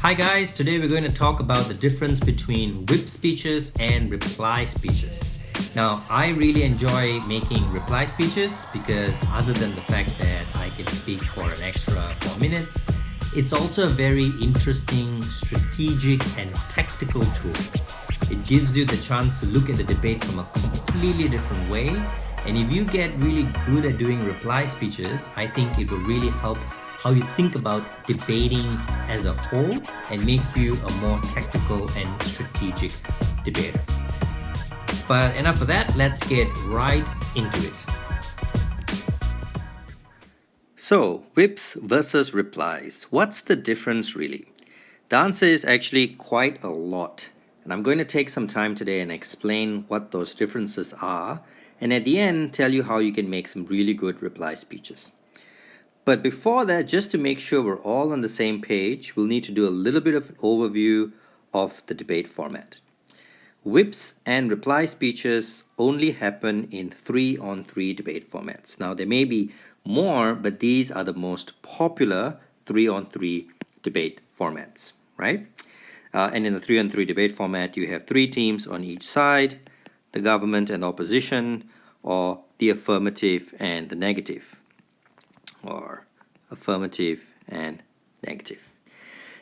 Hi guys, today we're going to talk about the difference between whip speeches and reply speeches. Now, I really enjoy making reply speeches because other than the fact that I can speak for an extra 4 minutes, it's also a very interesting, strategic and tactical tool. It gives you the chance to look at the debate from a completely different way. And if you get really good at doing reply speeches, I think it will really help how you think about debating as a whole and make you a more tactical and strategic debater. But enough of that, let's get right into it. So, whips versus replies. What's the difference really? The answer is actually quite a lot. And I'm going to take some time today and explain what those differences are, and at the end, tell you how you can make some really good reply speeches. But before that, just to make sure we're all on the same page, we'll need to do a little bit of an overview of the debate format. Whips and reply speeches only happen in 3-on-3 debate formats. Now, there may be more, but these are the most popular 3-on-3 debate formats, right? And in the 3-on-3 debate format, you have 3 teams on each side, the government and opposition, or the affirmative and the negative, or affirmative and negative.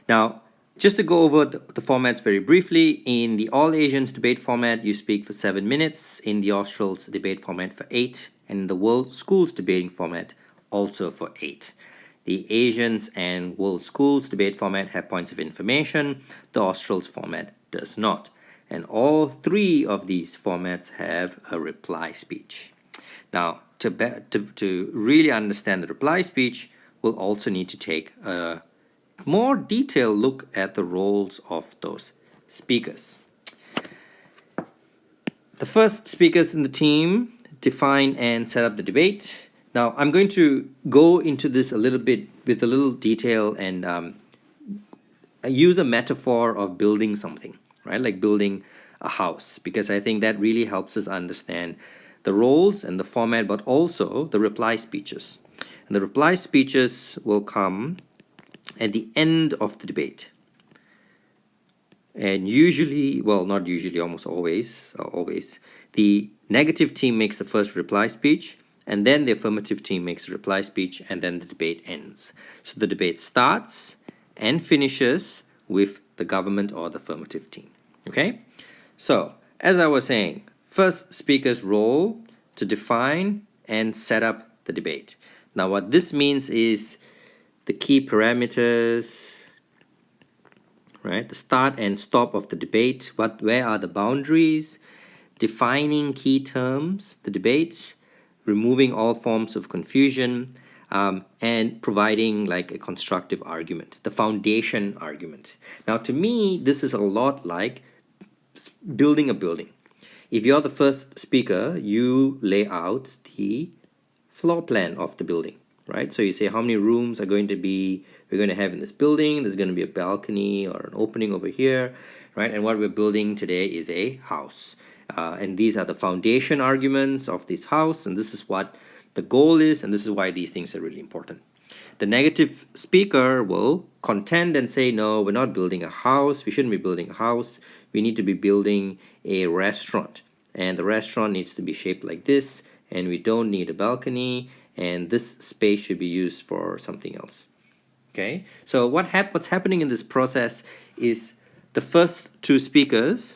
Now, just to go over the formats very briefly, in the All Asians debate format, you speak for 7 minutes, in the Australs debate format for 8, and in the World Schools debating format also for 8. The Asians and World Schools debate format have points of information, the Australs format does not. And all 3 of these formats have a reply speech. Now, to really understand the reply speech, we'll also need to take a more detailed look at the roles of those speakers. The first speakers in the team define and set up the debate. Now, I'm going to go into this a little bit with a little detail and use a metaphor of building something, right? Like building a house, because I think that really helps us understand the roles and the format, but also the reply speeches. And the reply speeches will come at the end of the debate. And usually, well, not usually, almost always, the negative team makes the first reply speech, and then the affirmative team makes a reply speech, and then the debate ends. So the debate starts and finishes with the government or the affirmative team. Okay? So, as I was saying, first speaker's role to define and set up the debate. Now, what this means is the key parameters, right? The start and stop of the debate. Where are the boundaries? Defining key terms, the debate, removing all forms of confusion, and providing like a constructive argument, the foundation argument. Now, to me, this is a lot like building a building. If you're the first speaker, you lay out the floor plan of the building, right? So you say how many rooms we're going to have in this building. There's going to be a balcony or an opening over here, right? And what we're building today is a house. And these are the foundation arguments of this house, and this is what the goal is, and this is why these things are really important. The negative speaker will contend and say, no, we're not building a house. We shouldn't be building a house. We need to be building a restaurant. And the restaurant needs to be shaped like this, and we don't need a balcony, and this space should be used for something else. Okay? So what's happening in this process is the first 2 speakers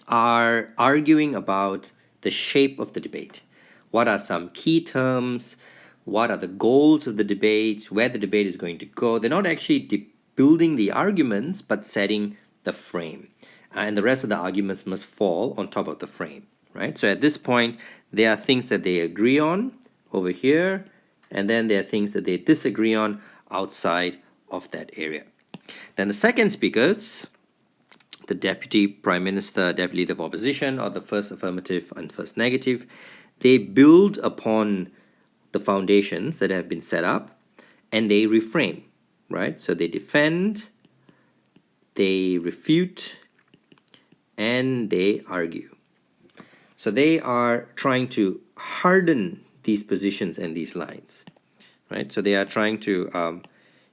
are arguing about the shape of the debate. What are some key terms? What are the goals of the debate? Where the debate is going to go? They're not actually building the arguments, but setting the frame. And the rest of the arguments must fall on top of the frame, right? So at this point, there are things that they agree on over here, and then there are things that they disagree on outside of that area. Then the second speakers, the Deputy Prime Minister, Deputy Leader of Opposition, or the first affirmative and first negative, they build upon the foundations that have been set up, and they reframe, right? So they defend, they refute, and they argue. So they are trying to harden these positions and these lines, right? So they are trying to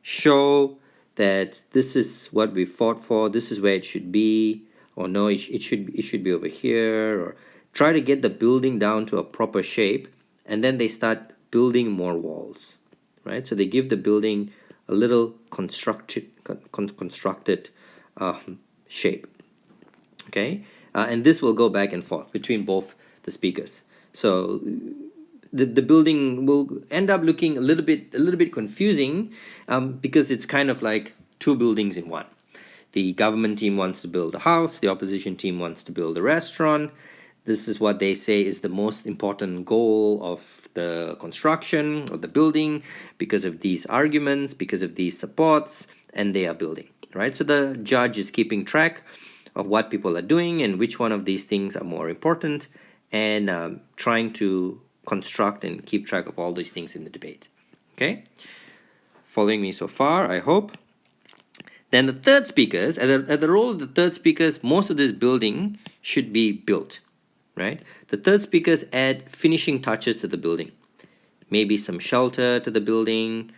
show that this is what we fought for, this is where it should be, or no, it should be over here, or try to get the building down to a proper shape, and then they start building more walls, right? So they give the building a little constructed shape, okay? And this will go back and forth between both the speakers. So the building will end up looking a little bit confusing, because it's kind of like two buildings in one. The government team wants to build a house, the opposition team wants to build a restaurant. This is what they say is the most important goal of the construction of the building, because of these arguments, because of these supports, and they are building, right? So the judge is keeping track of what people are doing and which one of these things are more important, and trying to construct and keep track of all these things in the debate. Okay, following me so far, I hope. Then the third speakers, at the role of the third speakers, most of this building should be built, right? The third speakers add finishing touches to the building. Maybe some shelter to the building,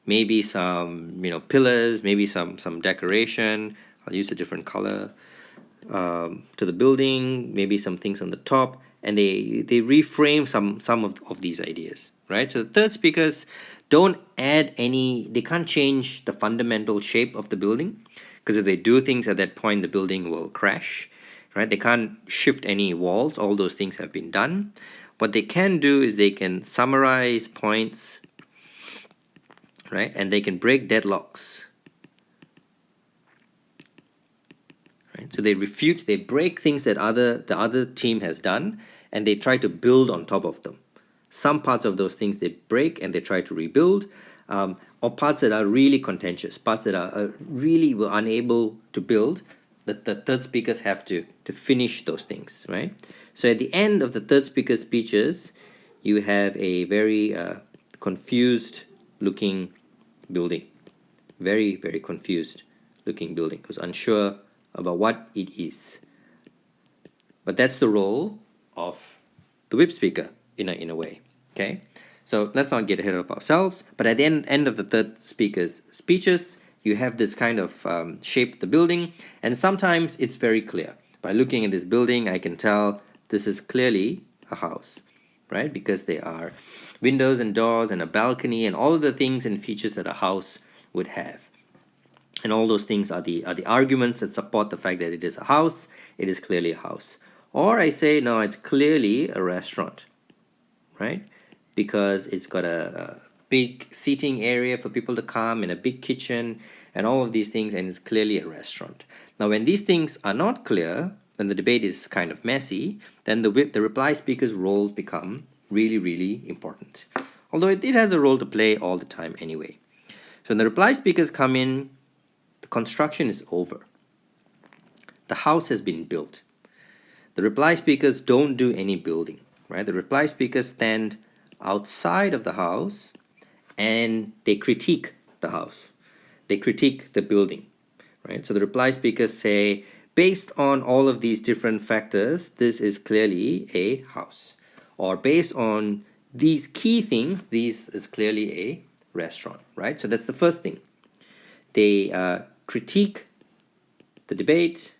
maybe some pillars, maybe some decoration. I'll use a different color to the building, maybe some things on the top, and they reframe some of these ideas, right? So the third speakers don't add any, they can't change the fundamental shape of the building, because if they do things at that point, the building will crash, right? They can't shift any walls. All those things have been done. What they can do is they can summarize points, right? And they can break deadlocks. Right? So they refute, they break things that the other team has done, and they try to build on top of them. Some parts of those things they break and they try to rebuild, or parts that are really contentious, parts that are really were unable to build. The third speakers have to finish those things, right? So at the end of the third speaker's speeches, you have a very confused looking building, very confused looking building, because unsure about what it is. But that's the role of the whip speaker in a way, okay? So let's not get ahead of ourselves. But at the end of the third speaker's speeches, you have this kind of shape of the building, and sometimes it's very clear. By looking at this building, I can tell this is clearly a house, right? Because there are windows and doors and a balcony and all of the things and features that a house would have. And all those things are the arguments that support the fact that it is a house. It is clearly a house. Or I say, no, it's clearly a restaurant, right? Because it's got a big seating area for people to come, and a big kitchen and all of these things, and it's clearly a restaurant. Now, when these things are not clear, when the debate is kind of messy, then the reply speaker's role become really important. Although it has a role to play all the time anyway. So when the reply speakers come in, the construction is over. The house has been built. The reply speakers don't do any building, right? The reply speakers stand outside of the house and they critique the house. They critique the building, right? So the reply speakers say, based on all of these different factors, this is clearly a house. Or based on these key things, this is clearly a restaurant, right? So that's the first thing. They critique the debate,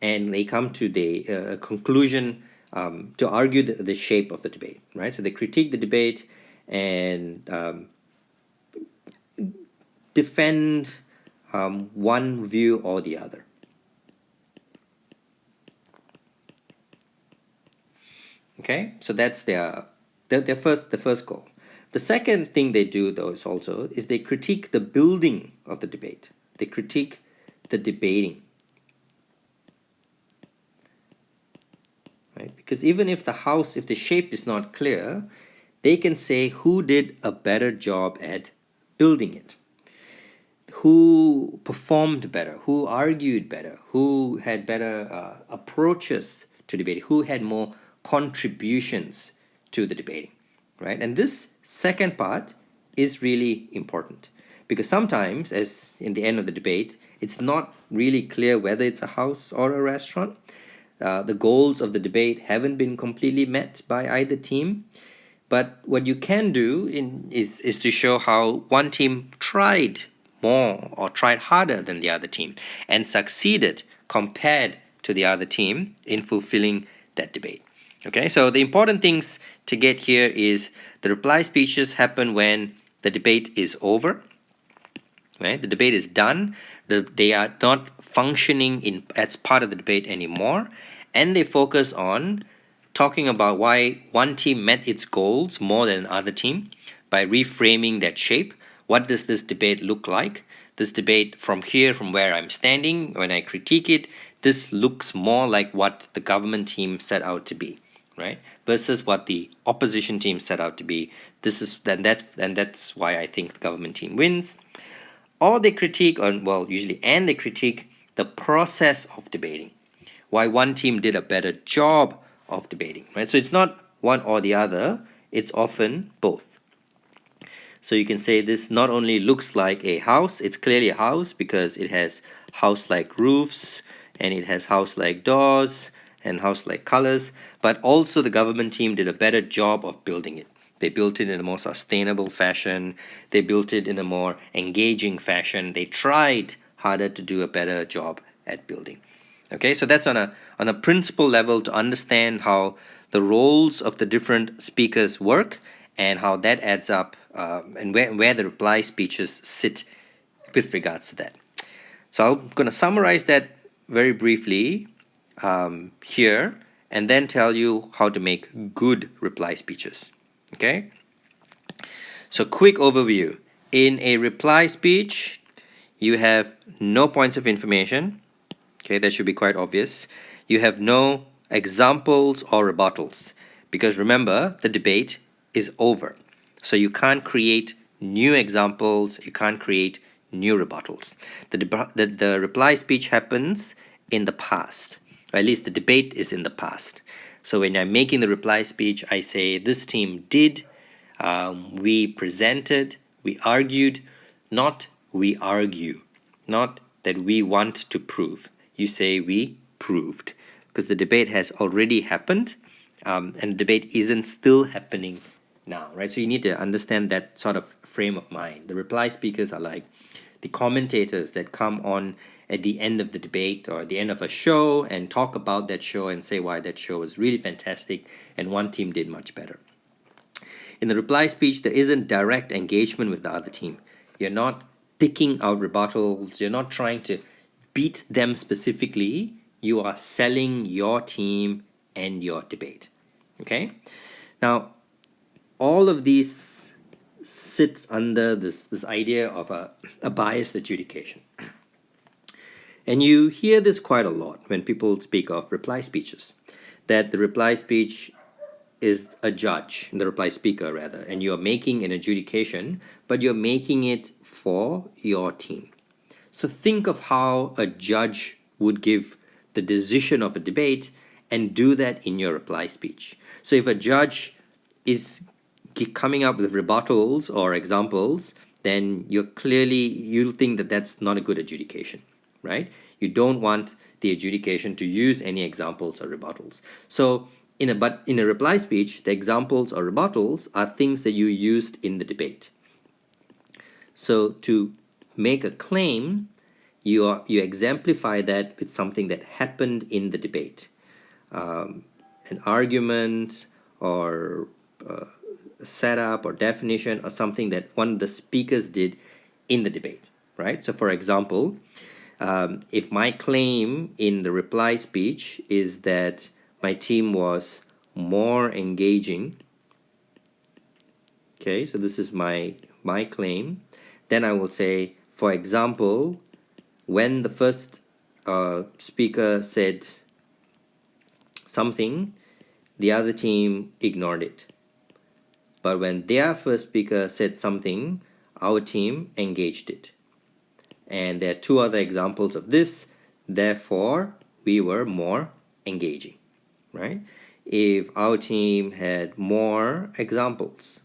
and they come to the conclusion to argue the shape of the debate, right? So they critique the debate and defend one view or the other. Okay, so that's their first goal. The second thing they do, though, is they critique the building of the debate. They critique the debating. Right? Because even if the shape is not clear, they can say who did a better job at building it, who performed better, who argued better, who had better approaches to debating, who had more contributions to the debating, right? And this second part is really important, because sometimes, as in the end of the debate, it's not really clear whether it's a house or a restaurant. The goals of the debate haven't been completely met by either team. But what you can do is to show how one team tried more or tried harder than the other team and succeeded compared to the other team in fulfilling that debate. Okay, so the important things to get here is the reply speeches happen when the debate is over, right? The debate is done. They are not functioning as part of the debate anymore, and they focus on talking about why one team met its goals more than another team by reframing that shape. What does this debate look like? This debate from here, from where I'm standing, when I critique it, this looks more like what the government team set out to be, right? Versus what the opposition team set out to be. That's why I think the government team wins. Or they critique, they critique the process of debating, why one team did a better job of debating, right? So it's not one or the other, it's often both. So you can say this not only looks like a house, it's clearly a house because it has house-like roofs and it has house-like doors and house-like colors, but also the government team did a better job of building it. They built it in a more sustainable fashion. They built it in a more engaging fashion. They tried harder to do a better job at building. Okay, so that's on a principle level to understand how the roles of the different speakers work and how that adds up and where the reply speeches sit with regards to that. So I'm going to summarize that very briefly here and then tell you how to make good reply speeches. Okay? So quick overview. In a reply speech, you have no points of information. Okay, that should be quite obvious. You have no examples or rebuttals because remember, the debate is over. So you can't create new examples, you can't create new rebuttals. The reply speech happens in the past, or at least the debate is in the past. So when I'm making the reply speech, I say this team did, we presented, we argued, not we argue, not that we want to prove. You say we proved because the debate has already happened and the debate isn't still happening now, right? So you need to understand that sort of frame of mind. The reply speakers are like the commentators that come on at the end of the debate or at the end of a show and talk about that show and say why that show was really fantastic and one team did much better. In the reply speech, there isn't direct engagement with the other team. You're not picking out rebuttals. You're not trying to beat them specifically. You are selling your team and your debate. Okay? Now, all of these sits under this idea of a biased adjudication. And you hear this quite a lot when people speak of reply speeches, that the reply speech is a judge, the reply speaker rather, and you're making an adjudication, but you're making it for your team. So think of how a judge would give the decision of a debate and do that in your reply speech. So if a judge is coming up with rebuttals or examples, then you'll think that that's not a good adjudication, right? You don't want the adjudication to use any examples or rebuttals. So in a reply speech, the examples or rebuttals are things that you used in the debate. So to make a claim, you exemplify that with something that happened in the debate, an argument or a setup or definition or something that one of the speakers did in the debate, right? So for example, if my claim in the reply speech is that my team was more engaging, okay, so this is my claim, then I will say, for example, when the first speaker said something, the other team ignored it. But when their first speaker said something, our team engaged it. And there are two other examples of this, therefore we were more engaging, right? If our team had more examples,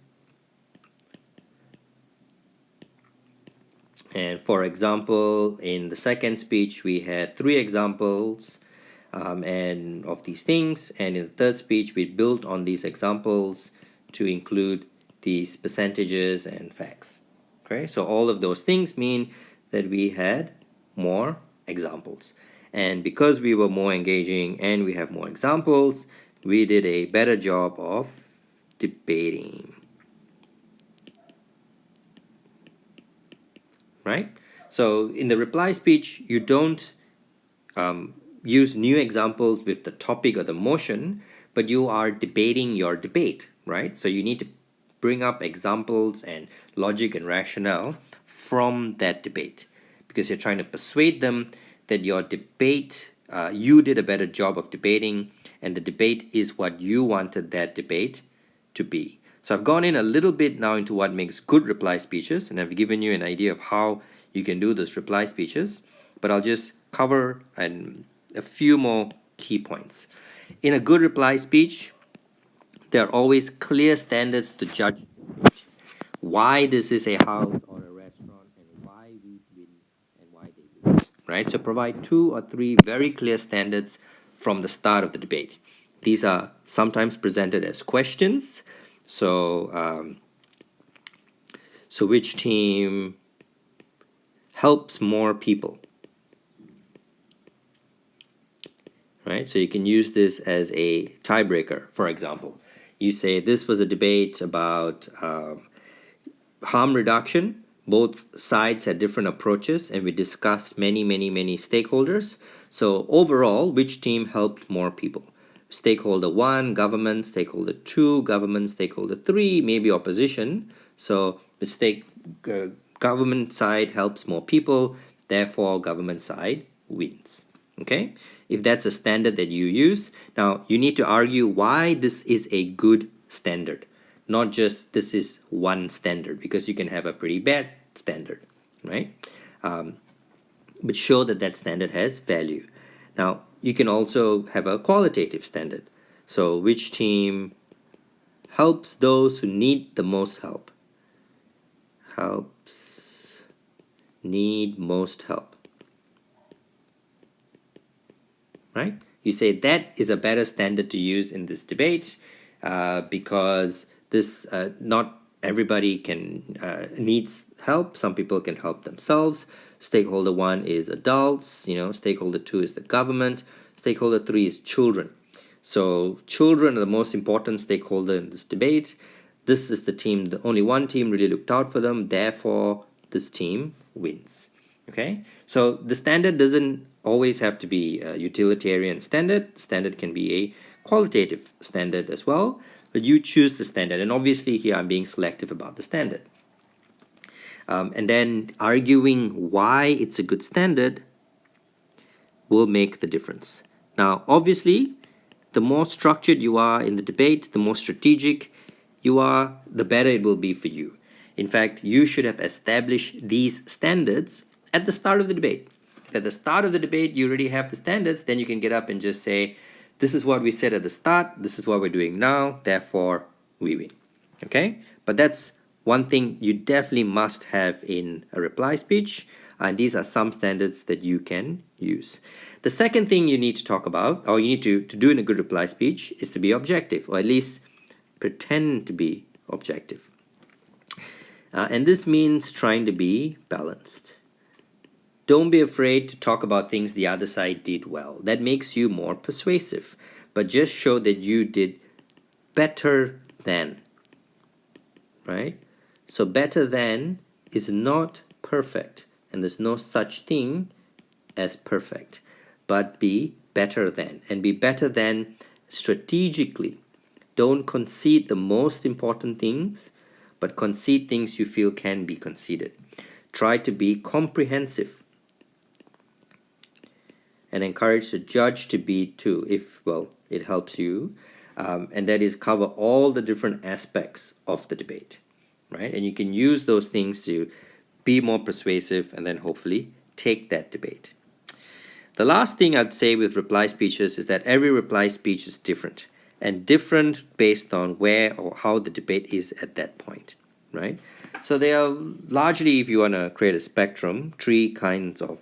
and for example, in the second speech, we had 3 examples and of these things. And in the third speech, we built on these examples to include these percentages and facts. Okay, so all of those things mean that we had more examples. And because we were more engaging and we have more examples, we did a better job of debating. Right? So in the reply speech, you don't use new examples with the topic or the motion, but you are debating your debate, right? So you need to bring up examples and logic and rationale from that debate, because you're trying to persuade them that your debate, you did a better job of debating, and the debate is what you wanted that debate to be. So I've gone in a little bit now into what makes good reply speeches, and I've given you an idea of how you can do those reply speeches, but I'll just cover a few more key points. In a good reply speech, there are always clear standards to judge why this is a house or a restaurant and why we win and why they lose, right? So provide 2 or 3 very clear standards from the start of the debate. These are sometimes presented as questions. So which team helps more people? Right? So you can use this as a tiebreaker, for example. You say this was a debate about harm reduction. Both sides had different approaches, and we discussed many stakeholders. So overall, which team helped more people? Stakeholder 1, government; stakeholder 2, government; stakeholder 3, maybe opposition. So the government side helps more people, therefore government side wins. Okay, if that's a standard that you use, now you need to argue why this is a good standard, not just this is one standard, because you can have a pretty bad standard, right? But show that that standard has value. Now you can also have a qualitative standard. So which team helps those who need the most help? Helps need most help. Right? You say that is a better standard to use in this debate, because this not everybody can needs help. Some people can help themselves. Stakeholder 1 is adults, stakeholder 2 is the government, stakeholder 3 is children. So children are the most important stakeholder in this debate. This is the team, the only one team really looked out for them, therefore this team wins. Okay, so the standard doesn't always have to be a utilitarian standard. Standard can be a qualitative standard as well, but you choose the standard, and obviously here I'm being selective about the standard. And then arguing why it's a good standard will make the difference. Now obviously, the more structured you are in the debate, the more strategic you are, the better it will be for you. In fact, you should have established these standards at the start of the debate. At the start of the debate, you already have the standards, then you can get up and just say, this is what we said at the start, this is what we're doing now, therefore we win. Okay? But that's one thing you definitely must have in a reply speech, and these are some standards that you can use. The second thing you need to talk about, or you need to do in a good reply speech, is to be objective, or at least pretend to be objective. And this means trying to be balanced. Don't be afraid to talk about things the other side did well. That makes you more persuasive. But just show that you did better than. Right? So better than is not perfect. And there's no such thing as perfect. But be better than. And be better than strategically. Don't concede the most important things, but concede things you feel can be conceded. Try to be comprehensive. And encourage the judge to be too, if, well, it helps you. And that is cover all the different aspects of the debate, right? And you can use those things to be more persuasive and then hopefully take that debate. The last thing I'd say with reply speeches is that every reply speech is different, and different based on where or how the debate is at that point, right? So they are largely, if you want to create a spectrum, 3 kinds of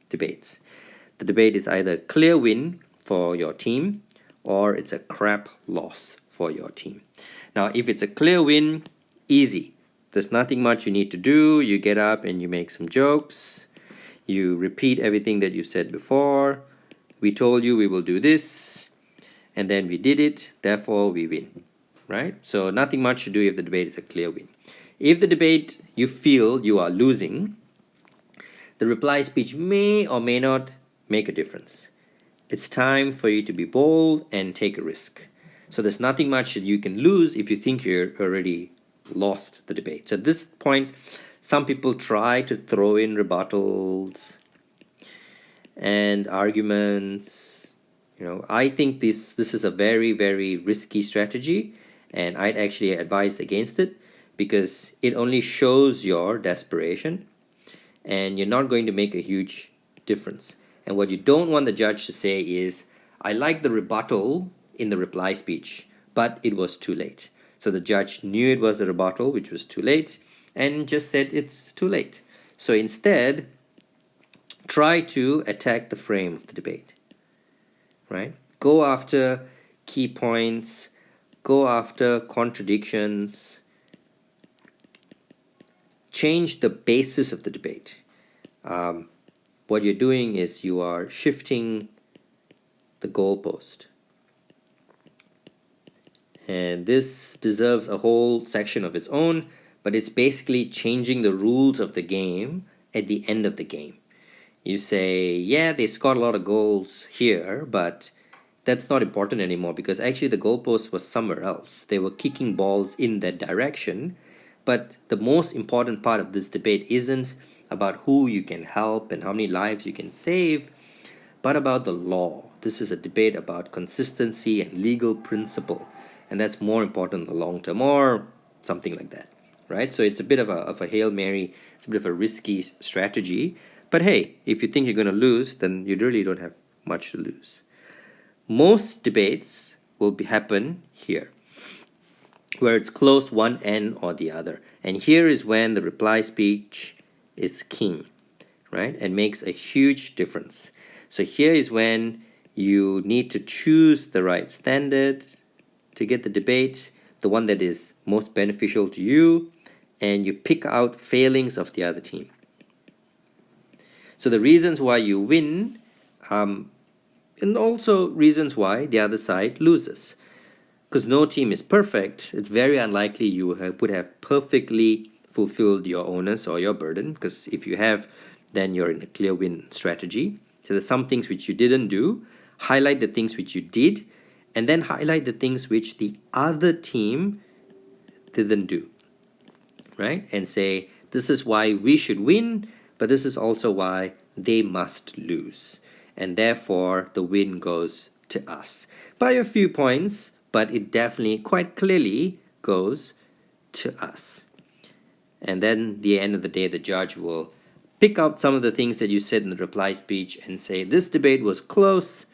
debates. The debate is either a clear win for your team, or it's a crap loss for your team. Now, if it's a clear win, easy. There's nothing much you need to do. You get up and you make some jokes. You repeat everything that you said before. We told you we will do this, and then we did it, therefore we win, right? So nothing much to do if the debate is a clear win. If the debate you feel you are losing, the reply speech may or may not make a difference. It's time for you to be bold and take a risk. So there's nothing much that you can lose if you think you're already lost the debate. So at this point, some people try to throw in rebuttals and arguments. I think this is a very, very risky strategy, and I'd actually advise against it because it only shows your desperation and you're not going to make a huge difference. And what you don't want the judge to say is, I like the rebuttal in the reply speech, but it was too late. So the judge knew it was a rebuttal, which was too late, and just said it's too late. So instead, try to attack the frame of the debate, right? Go after key points, go after contradictions, change the basis of the debate. What you're doing is you are shifting the goalpost. And this deserves a whole section of its own, but it's basically changing the rules of the game at the end of the game. You say, yeah, they scored a lot of goals here, but that's not important anymore because actually the goalpost was somewhere else. They were kicking balls in that direction. But the most important part of this debate isn't about who you can help and how many lives you can save, but about the law. This is a debate about consistency and legal principle, and that's more important in the long term, or something like that, right? So it's a bit of a Hail Mary, it's a bit of a risky strategy, but hey, if you think you're going to lose, then you really don't have much to lose. Most debates will happen here, where it's close one end or the other. And here is when the reply speech is king, right? And makes a huge difference. So here is when you need to choose the right standard to get the debate, the one that is most beneficial to you, and you pick out failings of the other team. So the reasons why you win, and also reasons why the other side loses. Because no team is perfect, it's very unlikely you would have perfectly fulfilled your onus or your burden, because if you have, then you're in a clear win strategy. So there's some things which you didn't do, highlight the things which you did, and then highlight the things which the other team didn't do, right? And say, this is why we should win, but this is also why they must lose. And therefore, the win goes to us. By a few points, but it definitely quite clearly goes to us. And then at the end of the day, the judge will pick out some of the things that you said in the reply speech and say, this debate was close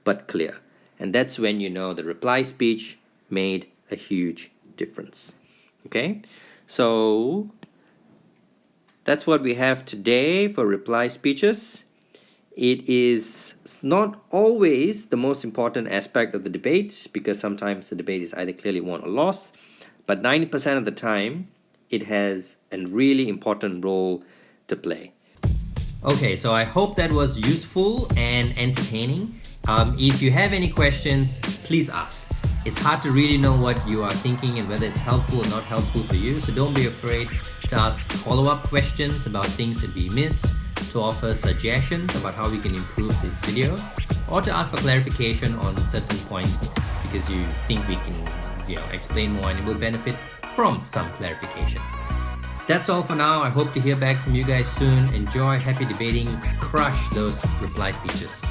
but clear. And that's when you know the reply speech made a huge difference. Okay, so that's what we have today for reply speeches. It is not always the most important aspect of the debate, because sometimes the debate is either clearly won or lost, but 90% of the time it has a really important role to play. Okay, so I hope that was useful and entertaining. If you have any questions, please ask. It's hard to really know what you are thinking and whether it's helpful or not helpful for you, so don't be afraid to ask follow-up questions about things that we missed, to offer suggestions about how we can improve this video, or to ask for clarification on certain points because you think we can explain more and it will benefit from some clarification. That's all for now. I hope to hear back from you guys soon. Enjoy, happy debating, crush those reply speeches.